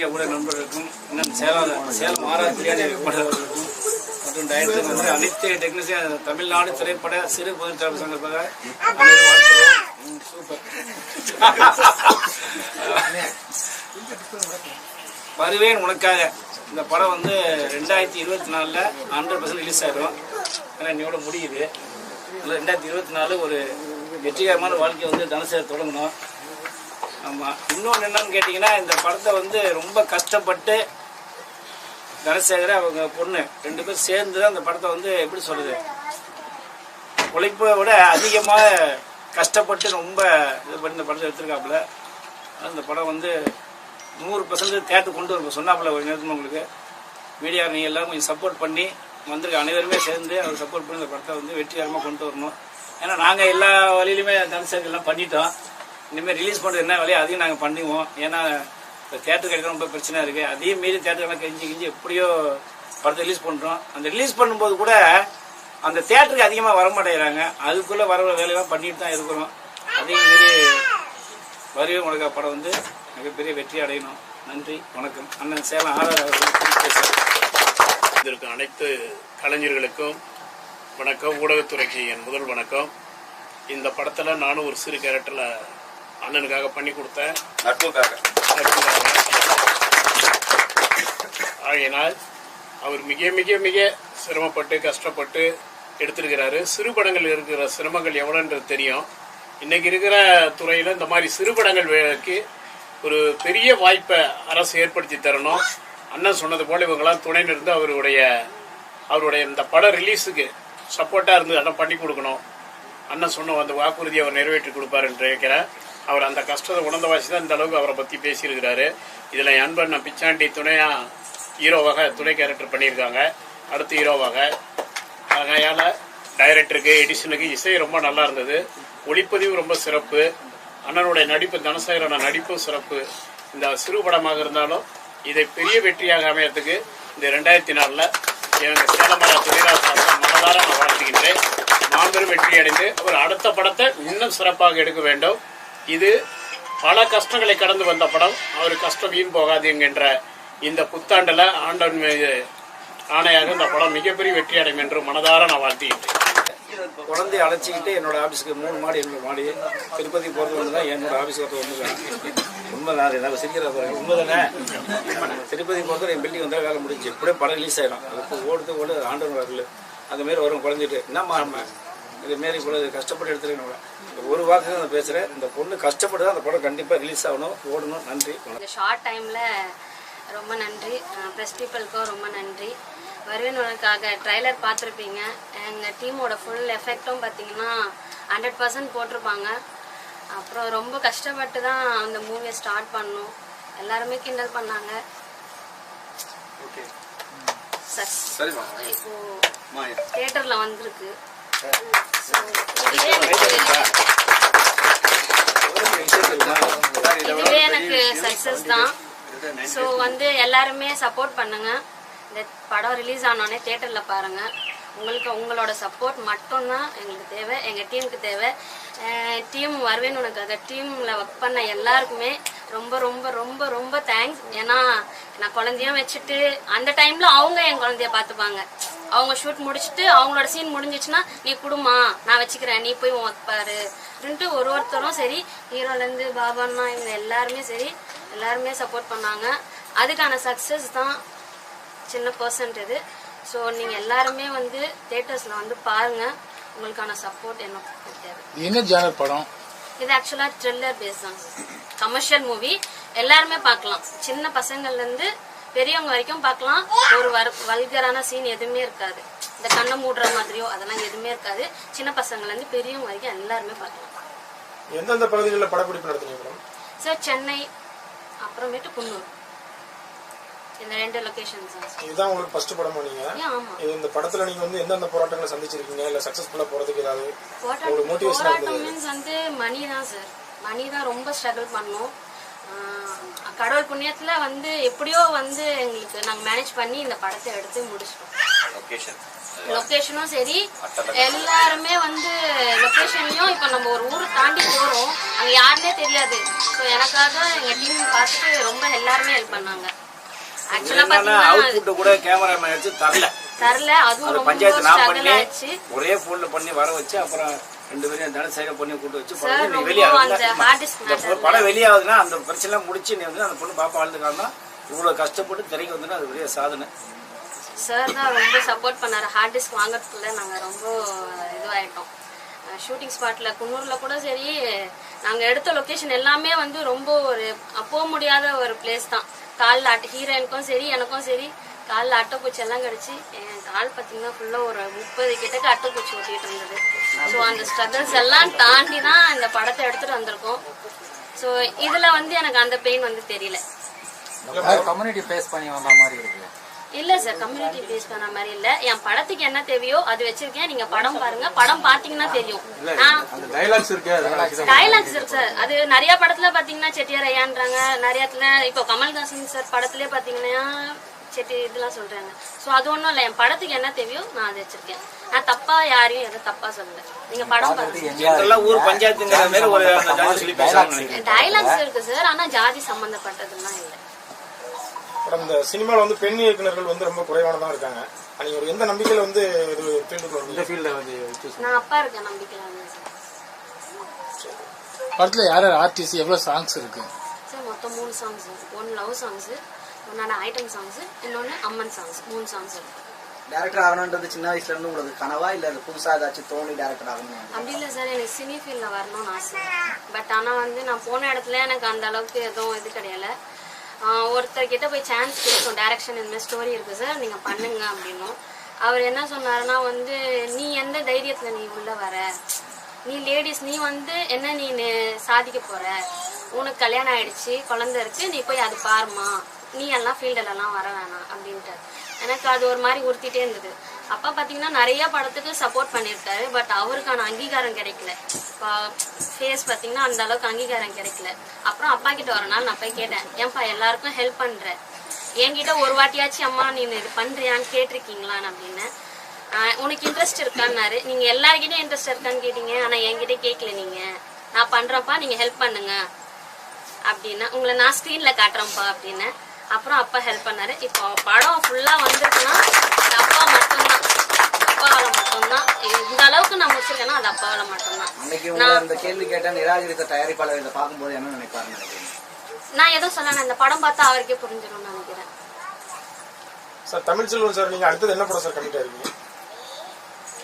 பத்திரிகை ஊடக நண்பர்களுக்கும் இன்னும் சேலம் ஆறாவது பிரியாணி ஏற்படுவதற்கும் மற்றும் டைரக்டர் வந்து அனைத்து டெக்னீஷியன் தமிழ்நாடு திரைப்பட சிறு பொதுத்தரப்பு சங்கமாக சூப்பர் வருவேன் உனக்காக. இந்த படம் வந்து 2024 100% ரிலீஸ் ஆகிடும். ஏன்னா இன்னையோட முடியுது. 2024 ஒரு வெற்றிகரமான வாழ்க்கையை வந்து தனுஷர் தொடங்கணும். ஆமாம், இன்னொன்று என்னன்னு கேட்டிங்கன்னா, இந்த படத்தை வந்து ரொம்ப கஷ்டப்பட்டு தனசேகர அவங்க பொண்ணு 2 பேரும் சேர்ந்து தான் இந்த படத்தை வந்து எப்படி சொல்கிறது, உழைப்பை விட அதிகமாக கஷ்டப்பட்டு ரொம்ப இது பண்ணி இந்த படத்தை எடுத்துருக்காப்புல. அந்த படம் வந்து 100% தேட்டர் கொண்டு வரும் சொன்னாப்புல ஒரு நேரத்தில். உங்களுக்கு மீடியா நீங்கள் எல்லாம் கொஞ்சம் சப்போர்ட் பண்ணி வந்திருக்க அனைவருமே சேர்ந்து அவர் சப்போர்ட் பண்ணி இந்த படத்தை வந்து வெற்றிகரமாக கொண்டு வரணும். ஏன்னா நாங்கள் எல்லா வழியிலுமே தனுஷேகர் எல்லாம் பண்ணிட்டோம். இனிமேல் ரிலீஸ் பண்ணுறது என்ன வேலையோ அதையும் நாங்கள் பண்ணுவோம். ஏன்னா இப்போ தேட்டர் கிடைக்க ரொம்ப பிரச்சனை இருக்குது. அதையும் மீறி தேட்டருக்கெல்லாம் கெஞ்சி எப்படியோ படத்தை ரிலீஸ் பண்ணுறோம். அந்த ரிலீஸ் பண்ணும்போது கூட அந்த தேட்டருக்கு அதிகமாக வரமாட்டேங்கிறாங்க. அதுக்குள்ளே வர வேலையெல்லாம் பண்ணிட்டு தான் இருக்கிறோம். அதையும் மீறி வருவே உனக்கு படம் வந்து மிகப்பெரிய வெற்றி அடையணும். நன்றி, வணக்கம். அண்ணன் சேலம் ஆறாவது இதற்கு அனைத்து கலைஞர்களுக்கும் வணக்கம். ஊடகத்துறைக்கு என் முதல் வணக்கம். இந்த படத்தில் நானும் ஒரு சிறு கேரக்டரில் அண்ணனுக்காக பண்ணி கொடுத்தேன், நட்புக்காக. ஆகையினால் அவர் மிக மிக மிக சிரமப்பட்டு கஷ்டப்பட்டு எடுத்திருக்கிறாரு. சிறு படங்கள் இருக்கிற சிரமங்கள் எவ்வளோன்றது தெரியும். இன்னைக்கு இருக்கிற துறையில் இந்த மாதிரி சிறு படங்களுக்கு ஒரு பெரிய வாய்ப்பை அரசு ஏற்படுத்தி தரணும். அண்ணன் சொன்னது போல இவங்கெல்லாம் துணை நின்று அவருடைய இந்த படம் ரிலீஸுக்கு சப்போர்ட்டாக இருந்து அதெல்லாம் பண்ணி கொடுக்கணும். அண்ணன் சொன்ன அந்த வாக்குறுதியை அவர் நிறைவேற்றி கொடுப்பாருன்னு நினைக்கிறேன். அவர் அந்த கஷ்டத்தை உணர்ந்த வாசி தான் இந்த அளவுக்கு அவரை பற்றி பேசியிருக்கிறாரு. இதில் என் அன்பன் பிச்சாண்டி துணையாக ஹீரோவாக துணை கேரக்டர் பண்ணியிருக்காங்க, அடுத்த ஹீரோவாக. அதனால் டைரக்டருக்கு எடிஷனுக்கு இசை ரொம்ப நல்லா இருந்தது, ஒளிப்பதிவு ரொம்ப சிறப்பு, அண்ணனுடைய நடிப்பு தனசேகரோட நடிப்பும் சிறப்பு. இந்த சிறு படமாக இருந்தாலும் இதை பெரிய வெற்றியாக அமையறதுக்கு இந்த 2004 எங்கள் சேலமரா தொழிலாளர் மனதார நான் வாழ்த்துகின்றேன். மாபெரும் வெற்றி அடைந்து அவர் அடுத்த படத்தை இன்னும் சிறப்பாக எடுக்க வேண்டும். இது பல கஷ்டங்களை கடந்து வந்த படம். அவர் கஷ்டம் வீண் போகாது என்கின்ற இந்த புத்தாண்டில் ஆண்டவன் மீது ஆணையாக இந்த படம் மிகப்பெரிய வெற்றி அடையும் என்று மனதார நான் வாழ்த்துகின்றேன். குழந்தைய அழைச்சிக்கிட்டு என்னோட ஆஃபீஸுக்கு 3 மாடி என்னோட மாடி திருப்பதி போகிறது வந்து தான் என்னோட ஆஃபீஸுக்கு வந்துதான் உண்மைதான். எதாவது சிரிக்கிற உண்மைதானே. திருப்பதி போகிறது என் பில்டிங் வந்தால் வேலை முடிஞ்சு இப்படியே படம் ரிலீஸ் ஆகிடும். அதுக்கு ஓடு ஆண்டவன் வரல அந்தமாரி வரும். குழந்தைட்டு என்னம்மா நம்ம இதுமாரி இவ்வளோ கஷ்டப்பட்டு எடுத்துருக்கேன். ஒரு வாக்கு நான் பேசுகிறேன். இந்த பொண்ணு கஷ்டப்பட்டு தான் அந்த படம் கண்டிப்பாக ரிலீஸ் ஆகணும், ஓடணும். நன்றி. இந்த ஷார்ட் டைமில் ரொம்ப நன்றி. ப்ரெஸ் பீப்புளுக்கும் ரொம்ப நன்றி. வருவேன் உனக்காக ட்ரைலர் பார்த்துருப்பீங்க. எங்கள் டீமோட ஃபுல் எஃபெக்டும் பார்த்தீங்கன்னா 100% போட்டிருப்பாங்க. அப்புறம் ரொம்ப கஷ்டப்பட்டு தான் அந்த மூவியை ஸ்டார்ட் பண்ணோம். எல்லாருமே கிண்டல் பண்ணாங்க. இப்போ தியேட்டரில் வந்திருக்கு. இதுவே எனக்கு சக்ஸஸ் தான். ஸோ வந்து எல்லாருமே சப்போர்ட் பண்ணுங்க. இந்த படம் ரிலீஸ் ஆனோடனே தியேட்டரில் பாருங்கள். உங்களோட சப்போர்ட் மட்டும்தான் எங்களுக்கு தேவை, எங்கள் டீமுக்கு தேவை. டீம் வருவேன் உனக்காக டீமில் ஒர்க் பண்ண எல்லாருக்குமே ரொம்ப ரொம்ப ரொம்ப ரொம்ப தேங்க்ஸ். ஏன்னா நான் குழந்தையும் வச்சுட்டு அந்த டைமில் அவங்க என் குழந்தைய பார்த்துப்பாங்க. அவங்க ஷூட் முடிச்சுட்டு அவங்களோட சீன் முடிஞ்சிச்சுன்னா நீ குடுமா நான் வச்சுக்கிறேன், நீ போய் ஒர்க் பாரு அப்படின்ட்டு ஒருத்தரும் சரி, ஹீரோலேருந்து பாபான்னா இவங்க எல்லாருமே சரி, எல்லாருமே சப்போர்ட் பண்ணாங்க. அதுக்கான சக்ஸஸ் தான் சின்ன பர்சன்ட் இது. ஸோ நீங்கள் எல்லாருமே வந்து தியேட்டர்ஸில் வந்து பாருங்கள். உங்களுக்கான சப்போர்ட் எனக்கு தேவை. என்ன ஜானர் படம் இது? ஆக்சுவலாக த்ரில்லர் பேஸ் தான், கமர்ஷியல் மூவி. எல்லாருமே பார்க்கலாம், சின்ன பசங்கள்லேருந்து பெரியவங்க வரைக்கும் பார்க்கலாம். ஒரு வல்கரான சீன் எதுவுமே இருக்காது, இந்த கண்ணை மூடுற மாதிரியோ அதெல்லாம் எதுவுமே இருக்காது. சின்ன பசங்கள்லேருந்து பெரியவங்க வரைக்கும் எல்லாருமே பார்க்கலாம். எந்தெந்த பகுதிகளில் படப்பிடிப்பு நடத்துறீங்க சார்? சென்னை, அப்புறமேட்டு குன்னூர், இந்த 2 லொகேஷன்ஸ். இதுதான் உங்களுக்கு ஃபர்ஸ்ட் படமா நீங்க? ஆமா. இந்த படத்துல நீங்க வந்து எந்தெந்த போராட்டங்களை சந்திச்சிருக்கீங்க, இல்ல சக்சஸ்ஃபுல்லா போறதுக்கு ஏதாவது ஒரு மோட்டிவேஷன் வந்து மணி தான் சார். மணி தான் ரொம்ப ஸ்ட்ரகிள் பண்ணோம். கடவுள் புண்ணியத்துல வந்து எப்படியோ வந்து எங்களுக்கு நாங்கள் மேனேஜ் பண்ணி இந்த படத்தை எடுத்து முடிச்சிட்டோம். லொக்கேஷனும் சரி எல்லாருமே வந்து லொக்கேஷன்லயும் இப்போ நம்ம ஒரு ஊர் தாண்டி போறோம், அங்க யாருன்னே தெரியாது. ஸோ எனக்காக எங்க டீம் பார்த்துட்டு ரொம்ப எல்லாருமே ஹெல்ப் பண்ணாங்க. ஆக்சுவலா பாத்தீங்கன்னா அவுட்புட் கூட கேமராமேன் வச்சு தரல, அதுவும் ரொம்ப பஞ்சாயத்து நான் ஸ்ட்ரகிள் பண்ணி ஆயிடுச்சு. ஒரே போன்ல பண்ணி வர வச்சு அப்புறம் 2 பேரும் தனசேகர பண்ணி கூட்டு வச்சு சார் நீ ரொம்ப வெளியாகுது அந்த ஹார்ட் டிஸ்க் படம் வெளியாகுதுன்னா அந்த பிரச்சனை முடிச்சு நீ வந்து அந்த பொண்ணு பாப்பா வாழ்ந்துக்காருன்னா இவ்வளவு கஷ்டப்பட்டு திரைக்கு வந்துன்னா அது பெரிய சாதனை. சார் தான் ரொம்ப சப்போர்ட் பண்ணாரு. ஹார்ட் டிஸ்க் வாங்குறதுக்குள்ள நாங்க ரொம்ப இதுவாயிட்டோம். ஷூட்டிங் ஸ்பாட்ல குன்னூர்ல கூட சரி, நாங்க எடுத்த லொகேஷன் எல்லாமே வந்து ரொம்ப ஒரு போக முடியாத ஒரு பிளேஸ் தான். காலில் ஹீரோயினுக்கும் சரி எனக்கும் சரி காலில் அட்டைப்பூச்சி எல்லாம் கிடச்சி என் கால் பார்த்தீங்கன்னா ஃபுல்லாக ஒரு 30 கிட்டக்கு அட்டைப்பூச்சி ஓட்டிகிட்டு இருந்தது. ஸோ அந்த ஸ்ட்ரகிள்ஸ் எல்லாம் தாண்டி தான் இந்த படத்தை எடுத்துகிட்டு வந்திருக்கோம். ஸோ இதில் வந்து எனக்கு அந்த பெயின் வந்து தெரியல. கம்யூனிட்டி ஃபேஸ் பண்ணி வந்த மாதிரி இருக்கு. இல்ல சார், கம்யூனிட்டி ஃபேஸ் பண்ண மாதிரி இல்ல. என் படத்துக்கு என்ன தேவையோ அது வச்சிருக்கேன். நீங்க படம் பாருங்க, படம் பாத்தீங்கன்னா தெரியும். டைலாக்ஸ் இருக்கு சார், அது நிறைய படத்துல பாத்தீங்கன்னா செட்டியார் ஐயான்றாங்க, நிறைய இப்போ கமல்ஹாசன் சார் படத்திலே பாத்தீங்கன்னா செட்டி இதெல்லாம் சொல்றாங்க. சோ அது ஒண்ணும் இல்ல, என் படத்துக்கு என்ன தேவையோ நான் அதை வச்சிருக்கேன். நான் தப்பா யாரையும் எதுவும் தப்பா சொல்லல. நீங்க படம் பாருங்க. ஊர் பஞ்சாயத்துங்கிற மாதிரி ஒரு டைலாக்ஸ் இருக்கு சார், ஆனா ஜாதி சம்பந்தப்பட்டதுலாம் இல்ல. இந்த சினிமாவில் வந்து பெண் இயக்குநர்கள் வந்து ரொம்ப குறைவானதான் இருக்காங்க. நீங்க ஒரு எந்த நம்பிக்கையில வந்து இந்த ஃபீல்ட வந்து நான் அப்பா இருக்க நம்பிக்கையில வந்து படத்துல யார் ஆர்டிஸ்ட், எவ்வளவு சாங்ஸ் இருக்கு சார்? மொத்தம் 3 songs. 1 love songs, 1 item songs, இன்னொன்னு அம்மன் சாங்ஸ். 3 சாங்ஸ் இருக்கு. டைரக்டர் ஆகணும்ன்றது சின்ன வயசுல இருந்து உங்களுக்கு கனவா இல்ல அது புதுசா ஏதாச்சும் தோணி டைரக்டர் ஆகணும்? அப்படி இல்லை சார், எனக்கு சினி ஃபீல்ட்ல வரணும்னு ஆசை. பட் ஆனா வந்து நான் போன இடத்துல எனக்கு அந்த அளவுக்கு எதுவும் இது கிடையாது. ஒருத்தர்கிட்ட போய் சான்ஸ் கொடுக்கும், டைரக்ஷன் இந்த மாதிரி ஸ்டோரி இருக்கு சார் நீங்க பண்ணுங்க அப்படின்னும். அவர் என்ன சொன்னாருன்னா வந்து, நீ எந்த தைரியத்துல நீ உள்ள வர, நீ லேடிஸ், நீ வந்து என்ன நீ சாதிக்க போற, உனக்கு கல்யாணம் ஆயிடுச்சு, குழந்தை இருக்கு, நீ போய் அது பாருமா, நீ எல்லாம் ஃபீல்டுலலாம் வர வேணாம் அப்படின்ட்டு. எனக்கு அது ஒரு மாதிரி உறுத்திட்டே இருந்தது. அப்பா பார்த்தீங்கன்னா நிறைய படத்துக்கு சப்போர்ட் பண்ணியிருக்காரு, பட் அவருக்கான அங்கீகாரம் கிடைக்கல. ஃபேஸ் பார்த்தீங்கன்னா அந்த அளவுக்கு அங்கீகாரம் கிடைக்கல. அப்புறம் அப்பா கிட்ட ஒரு நாள் நான் போய் கேட்டேன், ஏன்பா எல்லாருக்கும் ஹெல்ப் பண்ற, என்கிட்ட ஒரு வாட்டியாச்சும் அம்மா நீ இது பண்றியான்னு கேட்டிருக்கீங்களான்னு அப்படின்னு. உனக்கு இன்ட்ரெஸ்ட் இருக்கான்னாரு. நீங்க எல்லாருக்கிட்டையும் இன்ட்ரெஸ்ட் இருக்கான்னு கேட்டீங்க, ஆனா என்கிட்ட கேட்கல. நீங்க நான் பண்றேன்ப்பா, நீங்க ஹெல்ப் பண்ணுங்க அப்படின்னா, உங்களை நான் ஸ்க்ரீன்ல காட்டுறேன்ப்பா அப்படின்னு. அப்புறம் அப்பா ஹெல்ப் பண்ணாரு. இப்போ படம் ஃபுல்லா வந்துருக்குன்னா அப்பா மட்டும்தான், அப்பாவால மட்டும்தான். இந்த அளவுக்கு நான் முடிச்சிருக்கேன்னா அது அப்பாவால மட்டும்தான். நான் இந்த கேள்வி கேட்டேன், நிராகரித்த தயாரிப்பாளர் இதை பார்க்கும்போது என்ன நினைப்பாருன்னு நினைக்கிறேன்? நான் எதுவும் சொல்லணும், இந்த படம் பார்த்தா அவருக்கே புரிஞ்சிடும்னு நினைக்கிறேன். சார் தமிழ் செல்வன் சார், நீங்க அடுத்தது என்ன படம் சார் கமிட் ஆயிருக்கீங்க?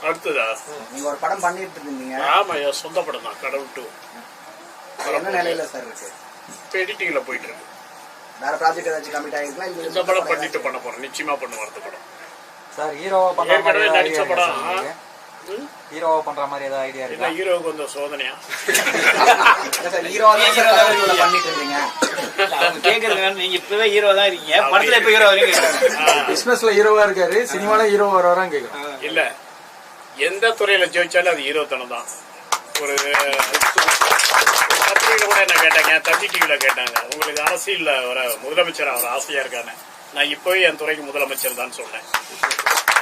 அடுத்ததா நீங்க ஒரு படம் பண்ணிட்டு இருந்தீங்க. ஆமா, என் சொந்த படம் தான், கடவுள் 2. என்ன நிலையில சார் இருக்கு? இப்போ எடிட்டிங்ல போயிட்டு இருக்கு. வேற ப்ராஜெக்ட் ஏதாச்சும் கமிட் ஆயிருக்கலாம்? இந்த படம் பண்ணிட்டு பண்ண போறேன், நிச்சயமா பண்ணுவேன் அடுத்த படம். சார் ஹீரோவா பண்ற மாதிரி ஏற்கனவே நடிச்ச படம். ஹீரோவா பண்ற மாதிரி ஏதாவது ஐடியா என்ன இருக்கா? ஹீரோவுக்கு வந்து சோதனையா? ஹீரோவா பண்ணிட்டு இருந்தீங்க. அவங்க கேக்குறது நீங்க இப்பவே ஹீரோ தான் இருக்கீங்க, படத்துல இப்ப ஹீரோ வரீங்க. பிசினஸ்ல ஹீரோவா இருக்காரு, சினிமால ஹீரோ வரான்னு கேக்குறேன். இல்ல, எந்த துறையில ஜெயிச்சாலும் அது ஹீரோத்தனம் தான். ஒரு பத்திரிகையில கூட என்ன கேட்டாங்க, தந்தி டிவில கேட்டாங்க, உங்களுக்கு அரசியல்ல வர முதலமைச்சர் அவர் ஆசையா இருக்காங்க. நான் இப்பவே என் துறைக்கு முதலமைச்சர் தான் சொன்னேன்.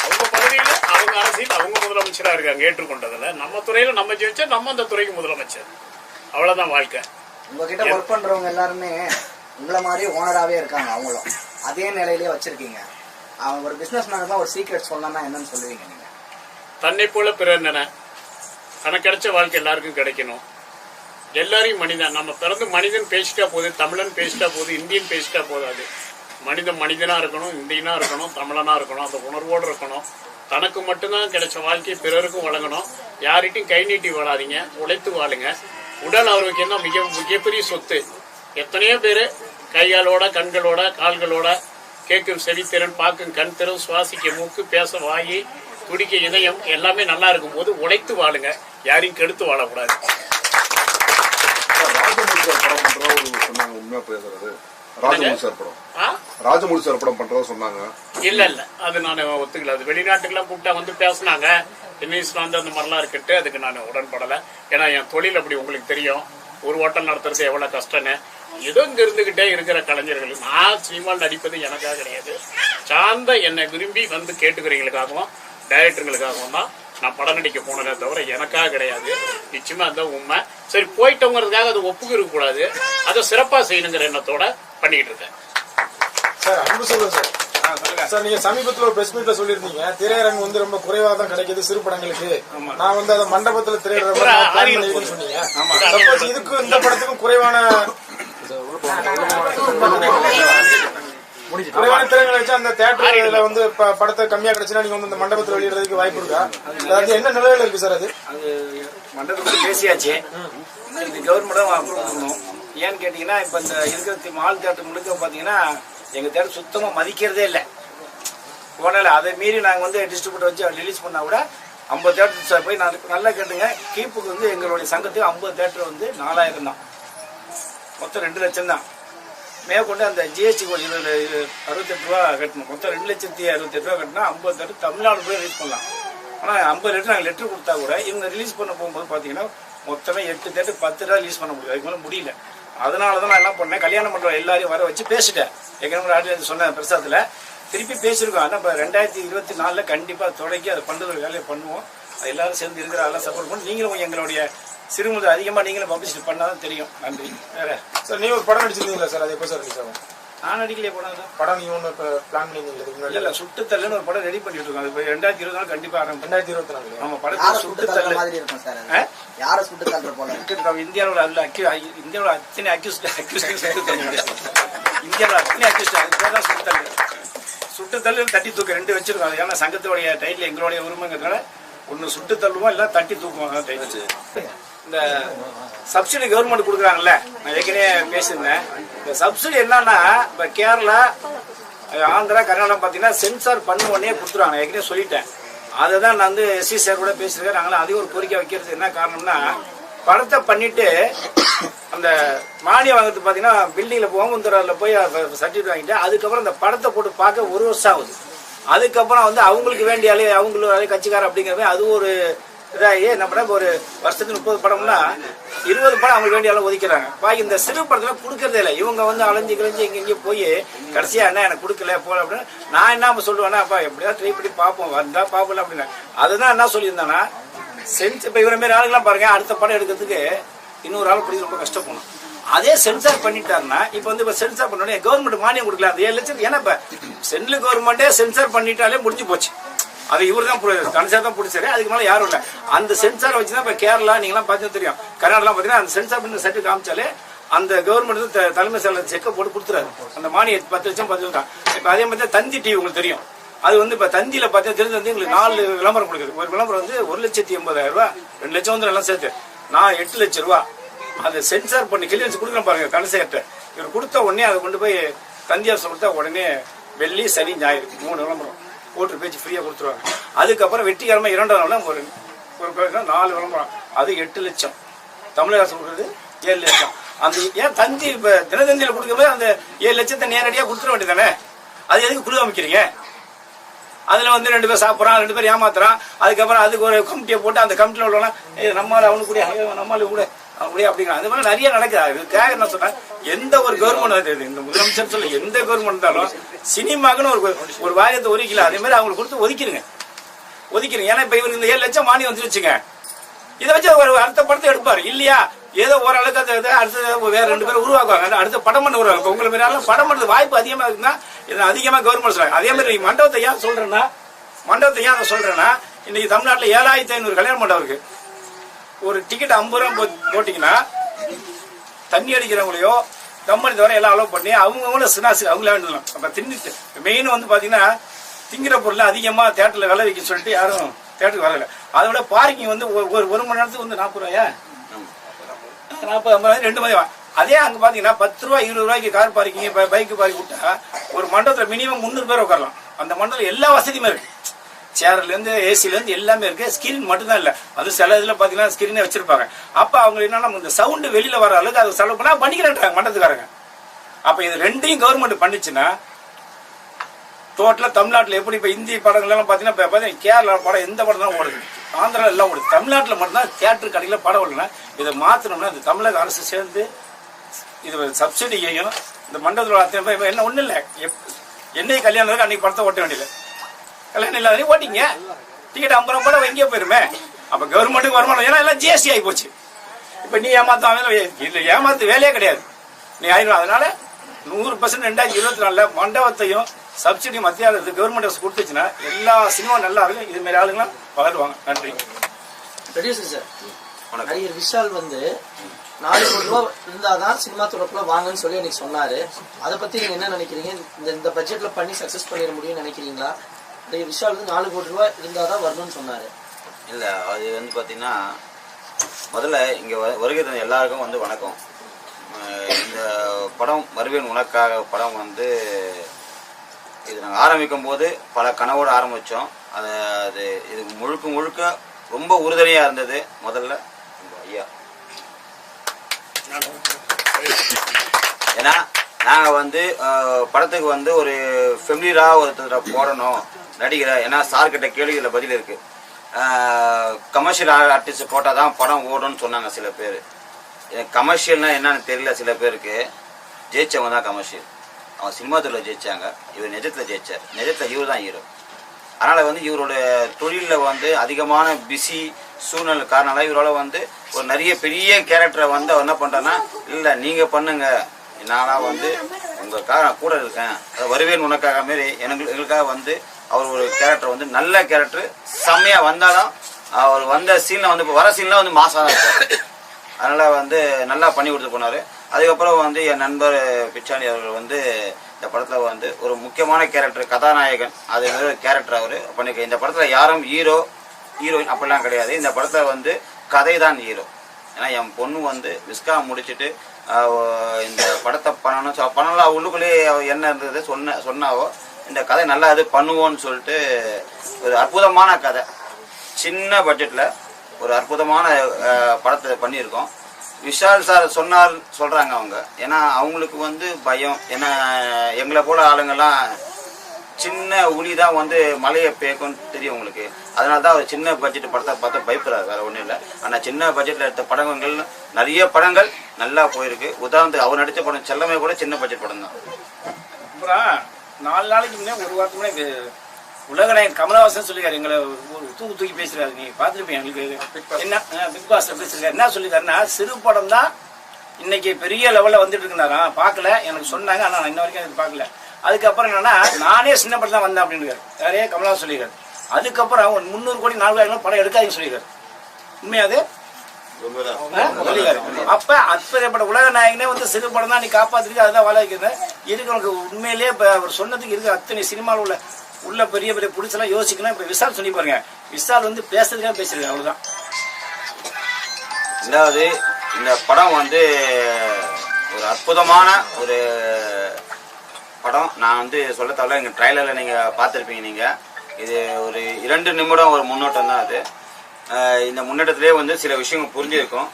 அவங்க பகுதியில அவங்க அரசியல் அவங்க முதலமைச்சரா இருக்காங்க, ஏற்றுக்கொண்டதுல. நம்ம துறையில நம்ம ஜெயிச்சா நம்ம அந்த துறைக்கு முதலமைச்சர், அவ்வளவுதான் வாழ்க்கை. உங்ககிட்ட ஒர்க் பண்றவங்க எல்லாருமே உங்களை மாதிரி ஓனராகவே இருக்காங்க, அவங்களும் அதே நிலையிலேயே வச்சிருக்கீங்க. அவங்க ஒரு பிசினஸ் மேன் தான் ஒரு சீக்ரெட் சொல்லணும்னா என்னன்னு சொல்லுவீங்க நீங்க? தன்னை போல பிறர் நினை, தனக்கு கிடைச்ச வாழ்க்கை எல்லாருக்கும் கிடைக்கணும். எல்லாரையும் மனிதன், நம்ம பிறந்து மனிதன் பேசிட்டா போகுது, தமிழன் பேசிட்டா போகுது, இந்தியன் பேசிட்டா போதாது. மனிதன் மனிதனா இருக்கணும், இந்தியனா இருக்கணும், தமிழனா இருக்கணும், அந்த உணர்வோடு இருக்கணும். தனக்கு மட்டும்தான் கிடைச்ச வாழ்க்கையை பிறருக்கும் வழங்கணும். யார்கிட்டையும் கை நீட்டி வாழாதீங்க, உழைத்து வாழுங்க. உடல் ஆரோக்கியம் தான் மிகப்பெரிய சொத்து. எத்தனையோ பேர் கைகாலோட, கண்களோட, கால்களோட, கேட்கும் செவித்திறன், பார்க்கும் கண் திறன், சுவாசிக்க மூக்கு, பேச வாயி, துடிக்க இதயம் எல்லாமே நல்லா இருக்கும் போது உழைத்து வாழுங்க, யாரையும் கெடுத்து வாழக்கூடாது. உண்மையா பேசுறது ராஜமௌழி சார் படம், ராஜமௌழி சார் படம் பண்றதா சொன்னாங்க. இல்ல அது நான் ஒத்துக்கல. அது வெளிநாட்டுக்கெல்லாம் கூப்பிட்டா வந்து பேசினாங்க, நியூஸ்ல வந்து அந்த மாதிரிலாம் இருக்கட்டு, அதுக்கு நான் உடன்படலை. ஏன்னா என் தொழில் அப்படி, உங்களுக்கு தெரியும், ஒரு ஹோட்டல் நடத்துறது எவ்வளவு கஷ்டம்னு. ஏதோ இங்க இருந்துகிட்டே இருக்கிற கலைஞர்கள், நான் சினிமாவில் நடிப்பது எனக்காக கிடையாது, சார்ந்த என்னை விரும்பி வந்து கேட்டுக்கிறவங்களுக்காகவும் டைரக்டருங்களுக்காகவும் தான் நான் படம் நடிக்க போனதே தவிர எனக்காக கிடையாது. நிச்சயமா அந்த உண்மை. சரி, போயிட்டவங்கிறதுக்காக அதை ஒப்புக்கு இருக்கக்கூடாது, அதை சிறப்பா செய்யணுங்கிற எண்ணத்தோட பண்ணிக்கிட்டு இருக்கேன். சார் அன்பு சொல்லுங்க சார். சார் நீங்க சமீபத்துல ஒரு பிரஸ் மீட்ல சொல்லிருந்தீங்க திரையரங்கு வந்து ரொம்ப குறைவா தான் கிடைக்குது சிறு படங்களுக்கு. நான் வந்து அதை மண்டபத்துல திரையிடறேன் சொன்னீங்க. சப்போஸ் இதுக்கும் இந்த படத்துக்கும் குறைவான திரைகளை வச்சு அந்த தியேட்டர்ல வந்து படத்தை கம்மியா கிடைச்சுன்னா நீங்க வந்து இந்த மண்டபத்துல வெளியிடுறதுக்கு வாய்ப்பு இருக்கா? அது என்ன நிலையில இருக்கு சார்? அது மண்டபத்துல பேசியாச்சு, இது கவர்மெண்ட் அப்ரூவ் பண்ணணும். ஏன்னு கேட்டீங்கன்னா இப்ப இந்த இருக்கிற மால் தியேட்டர் முழுக்க பாத்தீங்கன்னா எங்க தியேட்டர் சுத்தமா மதிக்கிறதே இல்லை. போனால அதை மீறி நாங்க வந்து டிஸ்ட்ரிபியூட்டர் வச்சு ரிலீஸ் பண்ணா கூட 50 தியேட்டர் போய் நல்லா கேட்டுங்க. கீப்புக்கு வந்து எங்களுடைய சங்கத்துக்கு 50 தியேட்டர் வந்து 4000 தான், மொத்தம் 2 லட்சம் தான். மேற்கொண்டு அந்த ஜிஎஸ்டி 68 ரூபா கட்டணும். மொத்தம் 2,68,000 ரூபா கட்டினா 50 தியேட்டர் தமிழ்நாடு போய் ரிலீஸ் பண்ணலாம். ஆனால் 50 லிட்டர் நாங்கள் லெட்டர் கொடுத்தா கூட இவங்க ரிலீஸ் பண்ண போகும்போது பார்த்தீங்கன்னா மொத்தமே 8 தியேட்டர் 10 ரூபா ரிலீஸ் பண்ண முடியும். அதுக்கு மேலே முடியல. அதனால தான் நான் என்ன பண்ணேன், கல்யாணம் பண்ணுற எல்லாரையும் வர வச்சு பேசிட்டேன். எங்கள் ஆடியன்ஸ் சொன்ன பிரசாதத்தில் திருப்பி பேசியிருக்கோம். ஆனால் இப்போ 2024 கண்டிப்பாக தொடங்கி அதை பண்ணுற வேலையை பண்ணுவோம். அது எல்லாரும் சேர்ந்து இருக்கிற அதெல்லாம் சப்போர்ட் பண்ணி நீங்களும் எங்களுடைய சிறுமுறை அதிகமாக நீங்களும் பப்ளிசிட்டி பண்ணாதான் தெரியும். நன்றி. வேற சார் நீங்க ஒரு படம் நடிச்சிருந்தீங்களா சார்? அது எப்போ சார் ரிலீஸ் ஆகும்? நான் நடிக்கலையே படம் தான். படம் நீங்க ஒன்று பிளான் பண்ணிருந்தீங்க? இல்லை, சுட்டுத்தல்லுன்னு ஒரு படம் ரெடி பண்ணிட்டு இருக்கோம். அது 2024 கண்டிப்பாக ஆரம்பிக்கும். 2024 நம்ம படத்தை சுட்டுத்தல் மாதிரி இருக்கும் சார். யார சுட்டு தள்ளுற போல இந்தியாவில் அல்ல, இந்தியாவில் அத்தனை அக்யூஸ்ட் சுட்டுத்தல், இந்தியாவில் அத்தனை அக்யூஸ்ட் அதுதான் சுட்டுத்தல். சுட்டுத்தல் தட்டி தூக்க 2 வச்சிருக்கோம். அது ஏன்னா சங்கத்தோடைய டைட்டில் எங்களுடைய உரிமைங்கிறதுனால ஒன்று சுட்டு தள்ளுவோம், இல்லை தட்டி தூக்குவோம் டைட்டில். இந்த சப்சிடி கவர்மெண்ட் கொடுக்குறாங்கல்ல, நான் ஏற்கனவே பேசியிருந்தேன். இந்த சப்சிடி என்னன்னா இப்போ கேரளா, ஆந்திரா, கர்நாடகா பார்த்தீங்கன்னா சென்சார் பண்ண உடனே கொடுத்துருவாங்க. ஏற்கனவே சொல்லிட்டேன். அதை தான் நான் வந்து எஸ்சி சார் கூட பேசியிருக்கேன். நாங்களும் அதிக ஒரு கோரிக்கை வைக்கிறது என்ன காரணம்னா, படத்தை பண்ணிட்டு அந்த மானியம் வாங்கிறது பார்த்தீங்கன்னா பில்டிங்கில் போகும்போது போய் சர்டிஃபிகேட் வாங்கிட்டு அதுக்கப்புறம் அந்த படத்தை போட்டு பார்க்க 1 வருஷம் ஆகுது. அதுக்கப்புறம் வந்து அவங்களுக்கு வேண்டியாலே அவங்களும் கட்சிக்காரர் அப்படிங்கிறத அது ஒரு இதாகி என்ன பண்ண ஒரு வருஷத்துக்கு 30 படம்னா 20 படம் அவங்களுக்கு வேண்டியாலும் ஒதுக்கிறாங்க. பாக்கி இந்த சிறு படத்துல கொடுக்கறதே இல்லை. இவங்க வந்து அலைஞ்சு கிழஞ்சி இங்கேயும் போய் கடைசியா என்ன எனக்கு கொடுக்கல போல அப்படின்னு நான் என்ன சொல்லுவேன்னா, அப்பா எப்படியா ட்ரை பண்ணி பார்ப்போம், வந்தா பார்ப்போம் அப்படின்னா. அதுதான் என்ன சொல்லியிருந்தானா, இப்ப இவர மாரி ஆளுங்கெல்லாம் பாருங்க, அடுத்த படம் எடுக்கிறதுக்கு இன்னொரு ஆள் பிடிச்சி ரொம்ப கஷ்டப்படணும். அதே சென்சார் பண்ணிட்டாருன்னா இப்ப வந்து இப்ப சென்சார் பண்ணோடனே கவர்மெண்ட் மானியம் கொடுக்கல அந்த 7 லட்சம். ஏன்னா இப்ப சென்ட்ரல் கவர்மெண்டே சென்சார் பண்ணிட்டாலே முடிஞ்சு போச்சு. அது இவர் தான் கன்சார் தான் பிடிச்சாரு. அதுக்கு மேலே யாரும் இல்லை. அந்த சென்சார் வச்சுதான் இப்போ கேரளா நீங்களாம் பார்த்தீங்கன்னா தெரியும், கர்நாடகா பார்த்தீங்கன்னா அந்த சென்சார் பண்ணி சர்டிஃபிகேட் காமிச்சாலே அந்த கவர்மெண்ட் தலைமை செயலர் செக்கப் போட்டு கொடுத்துறாரு. அந்த மானியம் 10 லட்சம் 10 லட்சம் தான். இப்போ அதே மாதிரி தான் தந்தி டிவி உங்களுக்கு தெரியும். அது வந்து இப்போ தந்தியில் பார்த்தீங்கன்னா தெரிஞ்சு வந்து எங்களுக்கு 4 விளம்பரம் கொடுக்குது. ஒரு விளம்பரம் வந்து 1,80,000 ரூபா, 2 லட்சம் வந்து எல்லாம் சேர்த்து நான் 8 லட்சம் ரூபா. அதை சென்சார் பண்ணி கிளியரன்ஸ் கொடுக்குறேன் பாருங்க கன்சர்ட்ட. இவர் கொடுத்த உடனே அதை கொண்டு போய் தந்தி அரசு கொடுத்தா உடனே வெள்ளி சனி ஞாயிறு 3 விளம்பரம் போட்டு பேச்சு ஃப்ரீயாக கொடுத்துருவாங்க. அதுக்கப்புறம் வெற்றிகரமாக 2ஆம் நாள் ஒரு 4 விளம்பரம், அது 8 லட்சம். தமிழக அரசு கொடுக்குறது 7 லட்சம். அந்த ஏன் தந்தி இப்போ தினத்தந்தியில் கொடுக்கும்போது அந்த 7 லட்சத்தை நேரடியாக கொடுத்துட வேண்டியதானே? அது எதுக்கு குழு அமைக்கிறீங்க? அதில் வந்து 2 பேர் சாப்பிட்றான், 2 பேர் ஏமாத்துறான். அதுக்கப்புறம் அதுக்கு ஒரு கமிட்டியை போட்டு அந்த கமிட்டியில் உள்ளவனா நம்மளால அவனுக்கு கூட நம்மளால கூட அப்படியே அப்படிங்கிற அது மாதிரி நிறைய நடக்குது. அதுக்காக என்ன சொல்றேன், எந்த ஒரு கவர்மெண்ட் இந்த முதலமைச்சர் சொல்ல எந்த கவர்மெண்ட் இருந்தாலும் சினிமாக்குன்னு ஒரு வாரியத்தை ஒதுக்கல. அதே மாதிரி அவங்களுக்கு கொடுத்து ஒதுக்கிடுங்க. ஏன்னா இப்ப இவருக்கு இந்த 7 லட்சம் மானியம் வந்து வச்சுங்க, இதை வச்சு ஒரு அடுத்த படத்தை எடுப்பாரு இல்லையா? ஏதோ ஓரளவுக்கு அடுத்த வேற 2 பேர் உருவாக்குவாங்க. அடுத்த படம் பண்ண உருவாங்க. உங்களை மாதிரி படம் பண்ணுறது வாய்ப்பு அதிகமாக இருக்குன்னா இதை அதிகமாக கவர்மெண்ட் சொல்றாங்க. அதே மாதிரி மண்டபத்தை ஏன் சொல்றேன்னா இன்னைக்கு தமிழ்நாட்டில் 7,500 கல்யாண மண்டபம் இருக்கு. ஒரு டிக்கெட் 50 ரூபா போட்டீங்கன்னா தண்ணி அடிக்கிறவங்களையோ தம்மடி தவிர எல்லாம் அலோவ் பண்ணி அவங்களும் சினாசி அவங்களே வேண்டிடலாம். அப்போ தின்னுட்டு மெயின் வந்து பார்த்தீங்கன்னா திங்கிற பொருள் அதிகமாக தேட்டரில் விலை வைக்க சொல்லிட்டு யாரும் தேட்டருக்கு வரல. அதோட பார்க்கிங் வந்து ஒரு மணி நேரத்துக்கு வந்து 40 ரூபாயா 40 50 2 மணி. அதே அங்கே பார்த்தீங்கன்னா 10 ரூபா 20 ரூபாய்க்கு கார் பார்க்கிங் பைக்கு பார்க்கிங் விட்டா ஒரு மண்டபத்தில் மினிமம் 300 பேர் உட்காரலாம். அந்த மண்டபத்தில் எல்லா வசதியுமே இருக்கு. சேர்லேருந்து ஏசிலேருந்து எல்லாமே இருக்கு. ஸ்கிரீன் மட்டும்தான் இல்லை. அது சில இதில் பார்த்தீங்கன்னா ஸ்கிரீனே வச்சிருப்பாங்க. அப்போ அவங்க என்னன்னா இந்த சவுண்டு வெளியில் வர அளவுக்கு அதை செலவு பண்ணால் பண்ணிக்கிறேன்றாங்க மண்டபத்துக்காரங்க. அப்போ இது 2ஐயும் கவர்மெண்ட் பண்ணிச்சுன்னா டோட்டலாக தமிழ்நாட்டில் எப்படி இப்போ இந்தி படங்கள்லாம் பார்த்தீங்கன்னா இப்போ பார்த்தீங்கன்னா கேரளா படம் எந்த படம் தான் ஓடுது, ஆந்திரா எல்லாம் ஓடுது. தமிழ்நாட்டில் மட்டும்தான் தியேட்டர் கடையில் படம் ஓடலன்னா இதை மாற்றணும்னா இந்த தமிழக அரசு சேர்ந்து இது சப்சிடியையும் இந்த மண்டபத்தில் அத்தனை பேர் என்ன ஒன்றும் இல்லை, என்னைக்கு கல்யாணம் இருக்கு அன்னைக்கு படத்தை ஓட்ட வேண்டியது, கல்யாணம் இல்லாத ஓட்டிங்க, டிக்கெட் 50 ரூபா கூட எங்கேயோ போயிருமே. அப்போ கவர்மெண்ட்டுக்கு வருமானம், ஏன்னா எல்லாம் ஜிஎஸ்டி ஆகி போச்சு. இப்போ நீ ஏமாத்தாம இல்லை, ஏமாத்து வேலையே கிடையாது, நீ ஆயிரம். அதனால 100% 2024 மண்டபத்தையும் சப்சிடி மத்திய அரசு கவர்மெண்ட் கொடுத்துச்சுன்னா எல்லா சினிமா நல்லா இருக்கும். இது மாதிரி ஆளுங்களாம் வளருவாங்க. நன்றி. ப்ரொடியூசர் சார், நடிகர் விஷால் வந்து 4 கோடி ரூபா இருந்தாதான் சினிமா துறைக்குள்ள வாங்கன்னு சொல்லி எனக்கு சொன்னாரு. அதை பத்தி நீங்க என்ன நினைக்கிறீங்க? இந்த பட்ஜெட்ல பண்ணி சக்சஸ் பண்ணிட முடியும்னு நினைக்கிறீங்களா? நடிகர் விஷால் வந்து 4 கோடி ரூபா இருந்தாதான் வரணும்னு சொன்னாரு. இல்லை, அது வந்து பார்த்தீங்கன்னா முதல்ல இங்கே வருகை தந்த எல்லாருக்கும் வந்து வணக்கம். இந்த படம் வருவேன் உனக்காக படம் வந்து இது நாங்கள் ஆரம்பிக்கும் போது பல கனவோடு ஆரம்பித்தோம். அது இது முழுக்க ரொம்ப உறுதுணையாக இருந்தது. முதல்ல ஐயா, ஏன்னா நாங்கள் வந்து படத்துக்கு வந்து ஒரு ஃபெமிலியராக ஒருத்தர் போடணும் நடிகரை. ஏன்னா சார்கிட்ட கேள்விகளில் பதில் இருக்குது. கமர்ஷியல் ஆர்டிஸ்ட் போட்டால் தான் படம் ஓடும்னு சொன்னாங்க சில பேர். கமர்ஷியல்னா என்னன்னு தெரியல சில பேருக்கு. ஜெயிச்சவங்க தான் கமர்ஷியல். அவன் சினிமா துறையில் ஜெயிச்சாங்க, இவர் நிஜத்தில் ஜெயிச்சார். நிஜத்தில் இவர் தான் ஹீரோ. அதனால் வந்து இவரோட தொழிலில் வந்து அதிகமான பிஸி சூழ்நிலை காரணம் இவரால் வந்து ஒரு நிறைய பெரிய கேரக்டரை வந்து அவர் என்ன பண்ணுறான்னா, இல்லை நீங்கள் பண்ணுங்க, நானாக வந்து உங்களுக்காக நான் கூட இருக்கேன், வருவேன் உனக்காக மாரி எங்களுக்காக வந்து அவர் ஒரு கேரக்டர் வந்து நல்ல கேரக்டர் செம்மையாக வந்தாலும் அவர் வந்த சீனில் வந்து இப்போ வர சீன்லாம் வந்து மாசாக தான் இருப்பார். அதனால் வந்து நல்லா பண்ணி கொடுத்து போனார். அதுக்கப்புறம் வந்து என் நண்பர் பிச்சாண்டி அவர்கள் வந்து இந்த படத்தில் வந்து ஒரு முக்கியமான கேரக்டர், கதாநாயகன் அது கேரக்டர் அவர் பண்ணிக்க. இந்த படத்தில் யாரும் ஹீரோயின் அப்படிலாம் கிடையாது. இந்த படத்தில் வந்து கதை தான் ஹீரோ. ஏன்னா என் பொண்ணு வந்து விஸ்கா முடிச்சுட்டு இந்த படத்தை பண்ணலாம் உள்ளுக்குள்ளேயே என்ன இருந்தது சொன்னாவோ இந்த கதை நல்லா இது பண்ணுவோன்னு சொல்லிட்டு ஒரு அற்புதமான கதை, சின்ன பட்ஜெட்டில் ஒரு அற்புதமான படத்தை பண்ணியிருக்கோம். விஷால் சார் சொல்கிறாங்க அவங்க. ஏன்னா அவங்களுக்கு வந்து பயம். ஏன்னா எங்களை போல ஆளுங்கள்லாம் சின்ன உளி தான் வந்து மலையை பேக்கும்னு தெரியும் உங்களுக்கு. அதனால தான் அவர் சின்ன பட்ஜெட் படத்தை பார்த்து பயப்படுறாரு, வேறு ஒன்றும் இல்லை. ஆனால் சின்ன பட்ஜெட்டில் எடுத்த படங்கள் நிறைய படங்கள் நல்லா போயிருக்கு. உதாரணத்துக்கு அவர் நடித்த படம் செல்லமே கூட சின்ன பட்ஜெட் படம் தான். அப்புறம் 4 நாளைக்கு முன்னே, ஒரு வாரத்துக்கு முன்னே உலகநாயகன் கமலஹாசன் சொல்லியிருக்காரு, எங்களை ஒரு தூக்கி பேசுறாரு. நீ பார்த்துருப்பீங்க. எங்களுக்கு என்ன பிக் பாஸ்ல பேசிருக்காரு. என்ன சொல்லியிருக்காருன்னா, சிறு படம் தான் இன்னைக்கு பெரிய லெவலில் வந்துட்டு இருக்குனாராம். பார்க்கல, எனக்கு சொன்னாங்க, ஆனால் நான் இன்ன வரைக்கும் அது பார்க்கல. அதுக்கப்புறம் என்னன்னா, நானே சின்ன படம் தான் வந்தேன் அப்படின்னு நிறைய கமலஹாசன் சொல்லியிருக்காரு. அதுக்கப்புறம் ஒரு 300 கோடி 4,000 படம் எடுக்காதுன்னு சொல்லியிருக்காரு. உண்மையாது சொல்லியிருக்காரு. அப்ப அப்பேற்பட்ட உலக நாயகனே வந்து சிறு படம் தான் நீ காப்பாத்திருக்கு, அதுதான் வாழ வைக்கிறேன் இருக்கிறவங்க. உண்மையிலேயே இப்ப அவர் சொன்னதுக்கு இருக்கு அத்தனை சினிமாவில் உள்ள பெரிய பெரிய புடிச்செல்லாம் யோசிக்கணும். இப்ப விஷால் சொல்லி பாருங்க, விஷால் வந்து பேசுறதுக்காக பேசுறது அவ்வளவுதான். ரெண்டாவது இந்த படம் வந்து ஒரு அற்புதமான ஒரு படம். நான் வந்து சொல்ல தவிர எங்கள் ட்ரைலரில் நீங்கள் பார்த்துருப்பீங்க. நீங்கள் இது ஒரு 2 நிமிடம் ஒரு முன்னோட்டம் தான். அது இந்த முன்னோட்டத்திலே வந்து சில விஷயங்கள் புரிஞ்சிருக்கும்.